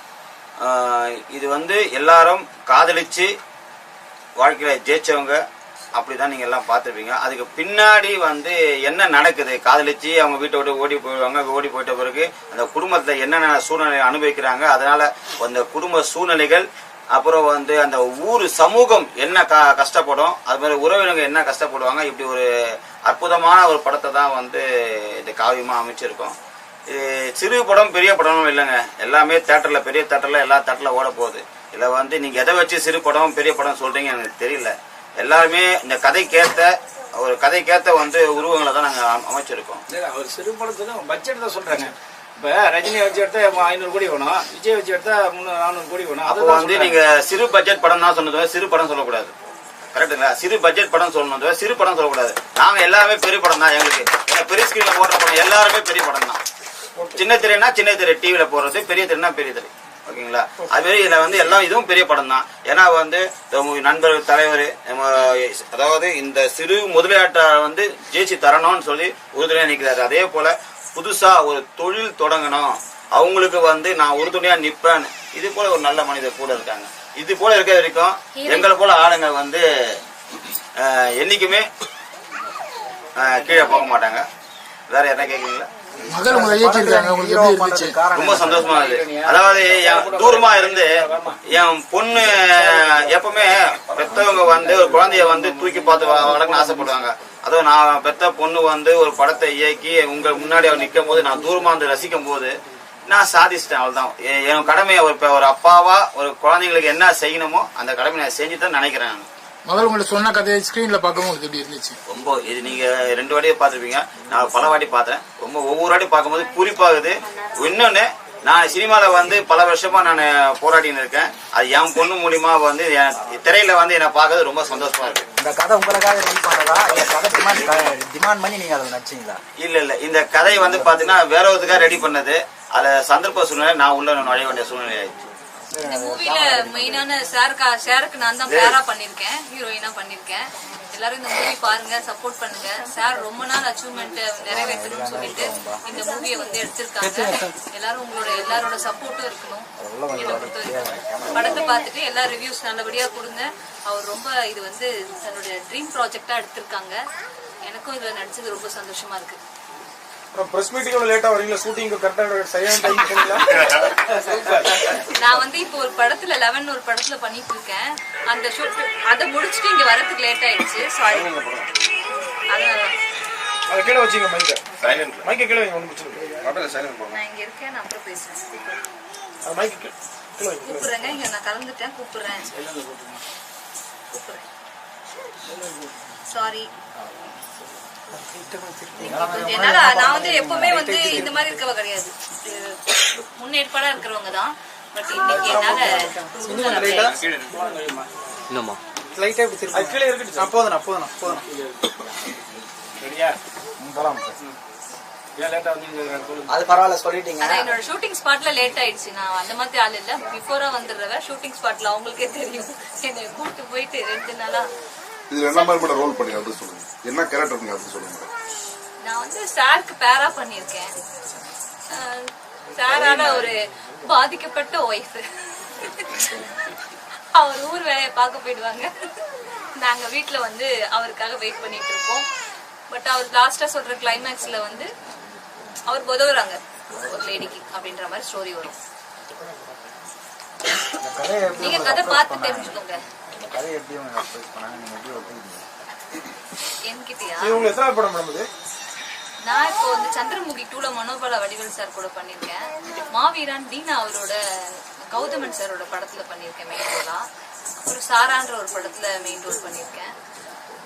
இது வந்து எல்லாரும் காதலிச்சு வாழ்க்கையில் ஜெயிச்சவங்க அப்படி தான் நீங்கள் எல்லாம் பார்த்துருப்பீங்க. அதுக்கு பின்னாடி வந்து என்ன நடக்குது, காதலிச்சு அவங்க வீட்டை விட்டு ஓடி போயிடுவாங்க. ஓடி போயிட்ட பிறகு அந்த குடும்பத்தில் என்னென்ன சூழ்நிலை அனுபவிக்கிறாங்க, அதனால் அந்த குடும்ப சூழ்நிலைகள், அப்புறம் வந்து அந்த ஊர் சமூகம் என்ன கஷ்டப்படும், அது மாதிரி உறவினர்கள் என்ன கஷ்டப்படுவாங்க. இப்படி ஒரு அற்புதமான ஒரு படத்தை தான் வந்து இந்த காவியமாக அமைச்சிருக்கோம். இது சிறு படம் பெரிய படமும் இல்லைங்க, எல்லாமே தேட்டரில், பெரிய தேட்டரில் எல்லா தேட்டரில் ஓட போகுது. இதில் வந்து நீங்கள் எதை வச்சு சிறு படம் பெரிய படம் சொல்கிறீங்க எனக்கு தெரியல. எல்லாருமே இந்த கதைக்கேற்ற வந்து உருவங்களை தான் நாங்கள் அமைச்சிருக்கோம். அவர் சிறு படத்துக்கு பட்ஜெட் தான் சொல்கிறாங்க. இப்போ ரஜினி வச்சு எடுத்தா 500 கோடி வேணும், விஜய் வச்சு எடுத்தா 400 கோடி வேணும். அப்போ வந்து நீங்கள் சிறு பட்ஜெட் படம் தான் சொன்னது, சிறு படம் சொல்லக்கூடாது. கரெக்டுங்களா? சிறு பட்ஜெட் படம் சொல்லணும், சிறு படம் சொல்லக்கூடாது. நாங்கள் எல்லாமே பெரிய படம் தான். எங்களுக்கு பெரிய ஸ்கிரீனில் போடுற படம் எல்லாருமே பெரிய படம் தான். சின்ன திரைனா சின்ன திரை டிவியில் போடுறது, பெரிய திரைனா பெரிய திரை. ஓகேங்களா? அதுமாரி இதில் வந்து எல்லாம் இதுவும் பெரிய படம் தான். ஏன்னா வந்து நண்பர்கள் தலைவர், அதாவது இந்த சிறு முதலீட்டாளர் வந்து ஜெயிச்சு தரணும்னு சொல்லி உறுதுணையாக நிற்கிறாரு. அதே போல் புதுசாக ஒரு தொழில் தொடங்கணும், அவங்களுக்கு வந்து நான் உறுதுணையாக நிற்பேன். இது போல் ஒரு நல்ல மனிதர் கூட இருக்காங்க. இது போல் இருக்கிற வரைக்கும் எங்களை போல ஆளுங்க வந்து என்றைக்குமே கீழே போக மாட்டாங்க. வேற என்ன கேட்குறீங்களா? மகள் உங்களை இயக்கியிருக்காங்க, உங்களுக்கு ஹீரோ எப்படி இருந்துச்சு? பண்றதுக்கு காரணம் ரொம்ப சந்தோஷமா இருக்கு. அதாவது என் தூரமா இருந்து என் பொண்ணு எப்பவுமே பெத்தவங்க வந்து ஒரு குழந்தைய வந்து தூக்கி பார்த்து வளர்க்கணும்னு ஆசைப்படுவாங்க. அதுவும் நான் பெத்த பொண்ணு வந்து ஒரு படத்தை இயக்கி உங்க முன்னாடி அவர் நிற்கும் போது நான் தூரமா வந்து ரசிக்கும் போது நான் சாதிச்சிட்டேன். அவள்தான் என் கடமையை ஒரு அப்பாவா ஒரு குழந்தைங்களுக்கு என்ன செய்யணுமோ அந்த கடமையை நான் செஞ்சுதான் நினைக்கிறேன். மகள் உங்களுக்கு சொன்ன கதையை ஸ்கிரீன்ல பார்க்கும்போது உங்களுக்கு எப்படி இருந்துச்சு? ரொம்ப இது நீங்க 2 வாட்டியே பார்த்துருப்பீங்க, நான் பல வாட்டி பார்த்தேன். ரொம்ப ஒவ்வொரு வாட்டி பார்க்கும்போது குறிப்பாகுது. இன்னொன்னு, நான் சினிமாவில் வந்து பல வருஷமா நான் போராடின்னு இருக்கேன். அது என் பொண்ணு மூலியமா வந்து திரையில வந்து என்னை பார்க்கறது ரொம்ப சந்தோஷமா இருக்கு. இந்த கதை உங்களுக்காக ரெடி பண்ணதா இந்த கதை டிமாண்ட் பண்ணி நீங்க அதில் நடிச்சீங்களா? இல்ல இந்த கதை வந்து பாத்தீங்கன்னா வேற ஒருத்துக்காக ரெடி பண்ணது. அதுல சந்தர்ப்ப சூழ்நிலை நான் உள்ள நுழைய வேண்டிய சூழ்நிலை ஆயிடுச்சு. இந்த மூவில மெயினான ஷேருக்கு நான் தான் பேரா பண்ணிருக்கேன், ஹீரோயினா பண்ணிருக்கேன். எல்லாரும் இந்த மூவி பாருங்க, சப்போர்ட் பண்ணுங்க. சார் ரொம்ப நாள் அச்சீவ்மெண்ட் நிறைவேற்றணும்னு சொல்லிட்டு இந்த மூவியை வந்து எடுத்திருக்காங்க. எல்லாரும் எல்லாரோட சப்போர்ட்டும் இருக்கணும். என்னை பொறுத்த வரைக்கும் படத்தை பார்த்துட்டு எல்லா ரிவ்யூஸ் நல்லபடியா கொடுங்க. அவர் ரொம்ப இது வந்து தன்னுடைய ட்ரீம் ப்ராஜெக்டா எடுத்திருக்காங்க. எனக்கும் இதுல நடிச்சது ரொம்ப சந்தோஷமா இருக்கு. பிரஸ் மீட்டிங் லேட்டா வரீங்களா? ஷூட்டிங் கரெக்டா சரியான டைம் பண்ணீங்களா? நான் வந்து இப்போ ஒரு படத்துல 11 ஒரு படத்துல பண்ணிட்டு இருக்கேன். அந்த ஷூட் அதை முடிச்சுட்டு இங்க வரதுக்கு லேட் ஆயிடுச்சு. சாரி. அத கீழ வச்சீங்க மைக்க. சைலன்ட். மைக்க கீழ வைங்க, ஒண்ணு பிரச்சனை இல்ல. சைலன்ட் போடுங்க. நான் இங்க இருக்கேன், நான் அப்புறம் பேசுறேன். அந்த மைக்க கீழ வைங்க. கூப்பிடுறேங்க, இங்க நான் கலந்துட்டேன், கூப்பிடுறேன். சாரி. என்னால நான் வந்து எப்பவுமே வந்து இந்த மாதிரி இருக்கவ கிடையாது, முன்னேற்பாடா இருக்கிறவங்க தான். பட் இன்னைக்கு என்னால இன்னுமா லைட்டா இப்படி திருப்பி கீழ இருக்கு. போதும் ரெடியா? போலாம் சார். ஏன் லேட்டா வந்தீங்க? அது பரவாயில்ல சொல்லிட்டீங்க. ஆனா என்னோட ஷூட்டிங் ஸ்பாட்ல லேட் ஆயிடுச்சு. நான் அந்த மாதிரி ஆள் இல்ல, பிஃபோரா வந்துடுறவ. ஷூட்டிங் ஸ்பாட்ல அவங்களுக்கே தெரியும். என்னை கூப்பிட்டு போயிட்டு 2 நாளா. இதுல என்ன மாதிரி ரோல் பண்ணி அது சொல்லுங்க, என்ன கேரக்டர் நீங்க அது சொல்லுங்க. நான் வந்து சாருக்கு பேரா பண்ணிருக்கேன். சாரால ஒரு பாதிக்கப்பட்ட ஒய்ஃப். அவர் ஊர் வேலையை பார்க்க போயிடுவாங்க, நாங்க வீட்டுல வந்து அவருக்காக வெயிட் பண்ணிட்டு இருப்போம். பட் அவர் லாஸ்டா சொல்ற கிளைமேக்ஸ்ல வந்து அவர் உதவுறாங்க ஒரு லேடிக்கு அப்படின்ற மாதிரி ஸ்டோரி வரும். நீங்க கதை பார்த்து தெரிஞ்சுக்கோங்க. கதை எப்படி அவங்க அப்ரோச் பண்ணாங்க, நீங்க எப்படி ஒத்துக்கிட்டீங்க? என்கிட்டயா? இவங்க எத்தனை படம் பண்ணுது? நான் இப்போ வந்து சந்திரமுகி 2ல மனோபாலா வடிவேல் சார் கூட பண்ணிருக்கேன். மாவீரன் தீனா அவரோட கௌதமன் சாரோட படத்துல பண்ணிருக்கேன் மெயின் ரோலா. அப்புறம் சாரான்ற ஒரு படத்துல மெயின் ரோல் பண்ணிருக்கேன்.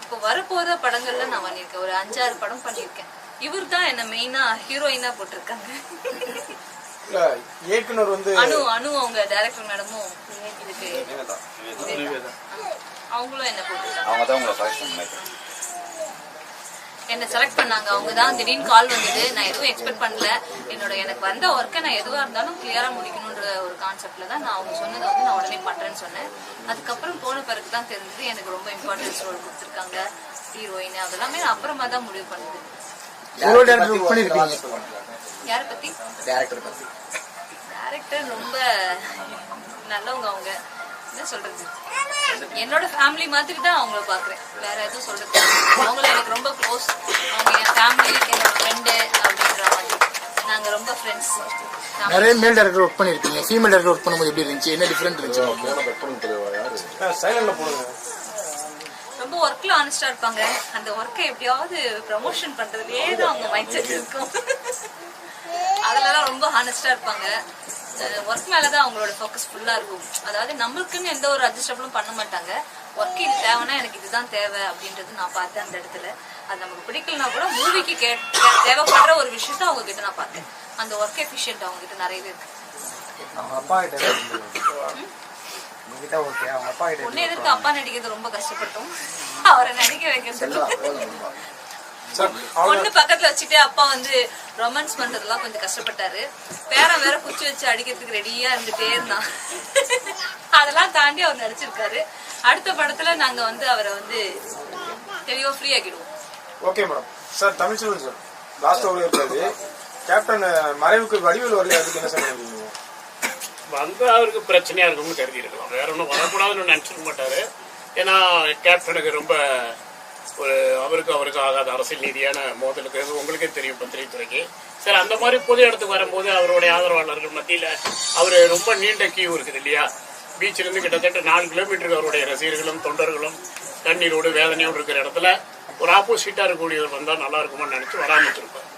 இப்போ வரப்போற படங்கள்ல நான் பண்ணிருக்கேன், ஒரு 5-6 படம் பண்ணிருக்கேன். இவர் தான் என்ன மெயினா ஹீரோயினா போட்டிருக்காங்க. இயக்குனர் வந்து அனு அவங்க டைரக்டர் மேடமும் இதுக்கு அவங்களும் என்ன போட்டிருக்காங்க. அவங்க தான் உங்களை செலக்ட் பண்ணிருக்காங்க. என்ன செலக்ட் பண்ணாங்க. அவங்க தான் திடீர்னு கால் வந்தது. நான் எதுவும் எக்ஸ்பெக்ட் பண்ணல. எனக்கு வந்த ஒர்க்கை நான் எதுவா இருந்தாலும் கிளியரா முடிக்கணும்ன்ற ஒரு கான்செப்ட்ல தான் நான் அவங்க சொன்னதை வந்து நான் உடனே பண்றேன்னு சொன்னேன். அதுக்கப்புறம் போன பிறகு தான் தெரிஞ்சது எனக்கு ரொம்ப இம்பார்ட்டன்ஸ் ரோல் கொடுத்துருக்காங்க, ஹீரோயின். அதெல்லாமே நான் அப்புறமா தான் முடிவு பண்ணுது. யார பத்தி? டைரக்டர் ரொம்ப நல்லவங்க. அவங்க என்ன சொல்றது, என்னோட ஃபேமிலி மாதிரி தான் அவங்கள பாக்குறேன், வேற எதுவும் சொல்றது. அவங்கள எனக்கு ரொம்ப க்ளோஸ். அவங்க என் ஃபேமிலி, என்னோட ஃப்ரெண்டு அப்படின்ற மாதிரி. நாங்க ரொம்ப ஃப்ரெண்ட்ஸ். நிறைய மேல் டைரக்டர் ஒர்க் பண்ணிருக்கீங்க, ஃபீமேல் டைரக்டர் ஒர்க் பண்ணும்போது எப்படி இருந்துச்சு, என்ன டிஃபரெண்ட் இருந்துச்சு? ரொம்ப ஒர்க்ல ஆனஸ்டா இருப்பாங்க. அந்த ஒர்க்கை எப்படியாவது ப்ரமோஷன் பண்றதுலயே தான் அவங்க மைண்ட் செட் இருக்கும். அதுலதான் ரொம்ப ஹானஸ்டா இருப்பாங்க. ஒர்க் மேலதான் அவங்களோட ஃபோக்கஸ் ஃபுல்லா இருக்கும். அதாவது நம்மளுக்குன்னு எந்த ஒரு அட்ஜஸ்டபிளும் பண்ண மாட்டாங்க. ஒர்க் இது தேவைன்னா எனக்கு இதுதான் தேவை அப்படின்றது நான் பார்த்தேன் அந்த இடத்துல. அது நமக்கு பிடிக்கலனா கூட மூவிக்கு தேவைப்படுற ஒரு விஷயத்த அவங்க கிட்ட நான் பார்த்தேன். அந்த ஒர்க் எஃபிஷியன்ட் அவங்க கிட்ட நிறையவே இருக்கு. பொண்ணு எதிர்த்து அப்பா நடிக்கிறது ரொம்ப கஷ்டப்பட்டோம். அவரை நடிக்க வைக்கிறது. பொண்ணு பக்கத்துல வச்சுட்டு அப்பா வந்து ரொமான்ஸ் பண்றதுலாம் கொஞ்சம் கஷ்டப்பட்டாரு. பேரன் வேற குச்சி வச்சு அடிக்கிறதுக்கு ரெடியா இருந்துட்டே இருந்தான். அதெல்லாம் தாண்டி அவர் நடிச்சிருக்காரு. அடுத்த படத்துல நாங்க வந்து அவரை வந்து தெளிவா ஃப்ரீ ஆக்கிடுவோம். Okay madam. Sir Tamilselvan sir last over இருக்காது, கேப்டன் மறைவுக்கு வடிவேல் வரல, அதுக்கு என்ன சார் நினைக்கிறீங்க? வந்து அவருக்கு பிரச்சனையா இருக்கும்னு கருதி இருக்கலாம், வேற ஒன்றும் வரக்கூடாதுன்னு நினைச்சிருக்க மாட்டாரு. ஏன்னா கேப்டனுக்கு ரொம்ப ஒரு அவர் அவருக்கு ஆகாத அரசியல் ரீதியான மோதலுக்கு உங்களுக்கே தெரியும் பத்திரிகை துறைக்கு. சரி, அந்த மாதிரி பொது இடத்துக்கு வரும்போது அவருடைய ஆதரவாளர்கள் மத்தியில் அவர் ரொம்ப நீண்ட கியூ இருக்குது இல்லையா? பீச்சிலிருந்து கிட்டத்தட்ட 4 கிலோமீட்டருக்கு அவருடைய ரசிகர்களும் தொண்டர்களும் கண்ணீரோடு வேதனையோடு இருக்கிற இடத்துல ஒரு ஆப்போசிட்டாக இருக்கக்கூடியவர் வந்தால் நல்லா இருக்குமான்னு நினச்சி வராமல் வச்சிருப்பார்.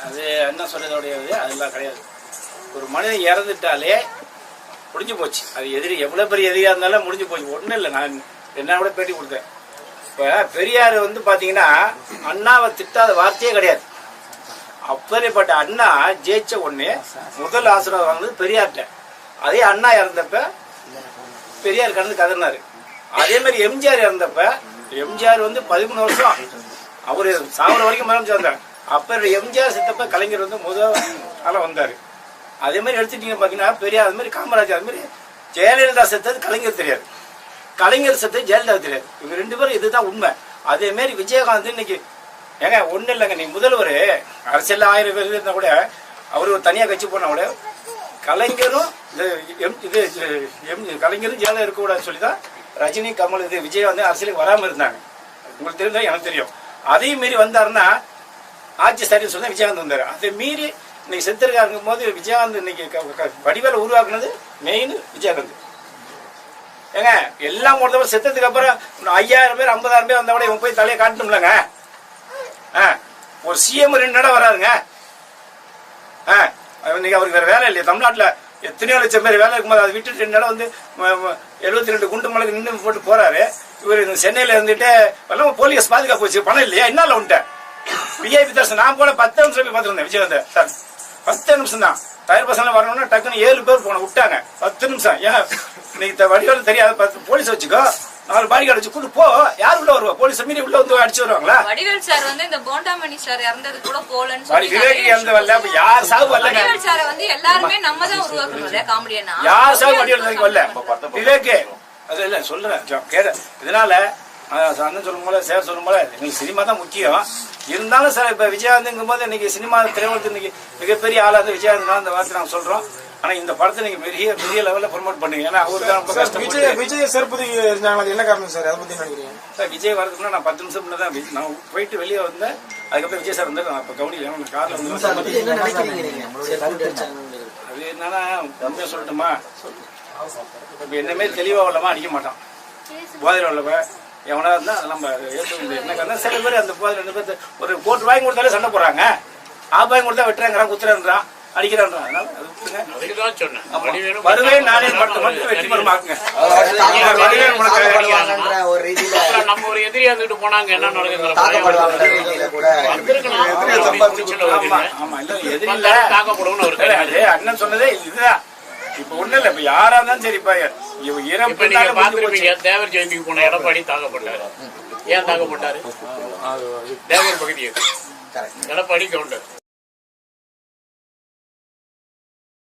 அது என்ன சொல்றதோடைய அதெல்லாம் கிடையாது. ஒரு மனிதன் இறந்துட்டாலே முடிஞ்சு போச்சு. அது எதிரி எவ்வளோ பெரிய எதிரியாக இருந்தாலும் முடிஞ்சு போச்சு. ஒன்றும் இல்லை, நான் என்ன கூட பேட்டி கொடுத்தேன். இப்போ பெரியார் வந்து பார்த்தீங்கன்னா அண்ணாவை திட்டாத வார்த்தையே கிடையாது. அப்படிப்பட்ட அண்ணா ஜெயிச்ச ஒன்று முதல் ஆசீர்வாதம் வாங்கினது பெரியார்கிட்ட. அதே அண்ணா இறந்தப்ப பெரியார் கடந்து கதறினாரு. அதே மாதிரி எம்ஜிஆர் இறந்தப்ப எம்ஜிஆர் வந்து 13 வருஷம் அவர் சாவர வரைக்கும் மரம் வந்தார். அப்ப எம்ஜிஆர் செத்தப்ப கலைஞர் வந்து முதல் ஆளாக வந்தார். அதே மாதிரி எடுத்துட்டீங்க பார்த்தீங்கன்னா பெரியார், அது மாதிரி காமராஜர், அது மாதிரி ஜெயலலிதா செத்தது கலைஞர் தெரியாது, கலைஞர் செத்தது ஜெயலலிதா தெரியாது. இவங்க 2 பேரும் இதுதான் உண்மை. அதே மாதிரி விஜயகாந்த் இன்னைக்கு ஏங்க ஒன்றும் இல்லைங்க, நீ முதல்வர் அரசியல் 1000 பேர் இருந்தால் கூட அவர் ஒரு தனியாக கட்சி போனால் கூட கலைஞரும் கலைஞரும் ஜெயலலிதா இருக்கக்கூடாதுன்னு சொல்லி தான் ரஜினி, கமல், விஜய் வந்து அரசியலுக்கு வராமல் இருந்தாங்க. உங்களுக்கு தெரிஞ்சா எனக்கு தெரியும். அதையும் மீறி வந்தாருன்னா ஆட்சி சரின்னு சொல்லி விஜயகாந்த் வந்தார். அதை மீறி இன்னைக்கு செத்துருக்காருங்கும் போது விஜயகாந்த் இன்னைக்கு வடிவேல உருவாக்குனது மெயின் விஜயகாந்த். ஏங்க எல்லாம் ஒருத்தவரை செத்ததுக்கு அப்புறம் 5000 பேர் 50,000 பேர் வந்தா கூட இவன் போய் தலையை காட்டணும்லங்க. ஒரு சிஎம் 2 இடம் வராதுங்க. இன்னைக்கு அவருக்கு வேற வேலை இல்லையா? தமிழ்நாட்டில் எத்தனையோ லட்சம் பேர் வேலை இருக்கும்போது அதை விட்டுட்டு 2 இடம் வந்து 72 குண்டு மலைக்கு நின்று போட்டு போறாரு. இவர் சென்னையில இருந்துட்டு எல்லாம் போலீஸ் பாதுகாப்பு வச்சு பணம் இல்லையா? என்னால உண்ட விஐபி தர்சன் நான் போல 10 நிமிஷம் போய் பார்த்துருந்தேன் விஜயகாந்த் சார். 10 நிமிஷம் தான். டயர் பசங்க வரணும்னா டக்குன்னு 7 பேர் போன விட்டாங்க. 10 நிமிஷம். ஏன் இன்னைக்கு வடிவேல் தெரியாது, 10 போலீஸ் வச்சுக்கோ, 4 பாடி அடிச்சு கூட்டு போ. யாரு உள்ள வருவா? போலீஸ் மீறி உள்ள வந்து அடிச்சு வருவாங்களா? வடிவேல் சார் வந்து இந்த போண்டாமணி சார் இறந்தது கூட போலன்னு விவேக் இறந்து வரல. யார் சாவு வரல? வடிவேல் சார் வந்து எல்லாருமே நம்ம தான் உருவாக்கணும் காமெடியனா. யார் சாவு வடிவேல் வரல? விவேக் அது இல்ல சொல்றேன் கேட. இதனால அண்ணன் சொல்லும் போல சேர் சொல்லும் போல எங்களுக்கு சினிமா தான் முக்கியம். இருந்தாலும் சார் இப்ப விஜயகாந்த்ங்கும் போது இன்னைக்கு சினிமா திரையுலகத்து இன்னைக்கு மிகப்பெரிய ஆளா வந்து விஜயகாந்த் அந்த வார்த்தை நாங்க சொல்றோம். ஆனா இந்த படத்தை நீங்க பெரிய லெவல்ல ப்ரொமோட் பண்ணுங்க. ஏன்னா அவருக்கு ரொம்ப கஷ்டம். விஜய் செருப்பதி இருந்தாங்க, அது என்ன காரணம் சார்? அதை பத்தி நினைக்கிறீங்க சார்? விஜய் வரதுக்குள்ள நான் 10 நிமிஷம் முன்னாடி தான் நான் போயிட்டு வெளியே வந்தேன். அதுக்கப்புறம் விஜய் சார் வந்து நான் இப்ப கவுனியில கார்ல வந்து அது என்னன்னா உண்மையா சொல்லட்டுமா, இப்ப என்ன மாதிரி தெளிவா உள்ளமா அடிக்க மாட்டான். போதையில் உள்ளவ எவனா இருந்தா நம்ம ஏற்று என்ன காரணம்? சில பேர் அந்த போதை 2 பேர் ஒரு கோட்டு வாங்கி கொடுத்தாலே சண்டை போடுறாங்க. வாங்கி கொடுத்தா வெட்டுறாங்கிறான், குத்துறான்றான், அடிக்கிறான்றான். அதனால அது விட்டுருங்க. வருவேன் நானே மட்டும் வெற்றி பெறுமாக்குங்க. நம்ம ஒரு எதிரி வந்துட்டு போனாங்க என்ன நடக்குது? அண்ணன் சொன்னதே இதுதான். இப்ப ஒண்ணு இல்ல, இப்ப யாரா இருந்தாலும் சரி. இப்ப நீங்க பாத்துருப்பீங்க, தேவர் ஜெயந்திக்கு போன எடப்பாடி தாக்கப்பட்டாரு. ஏன் தாக்கப்பட்டாரு? தேவர் பகுதி எடப்பாடி கவுண்டர்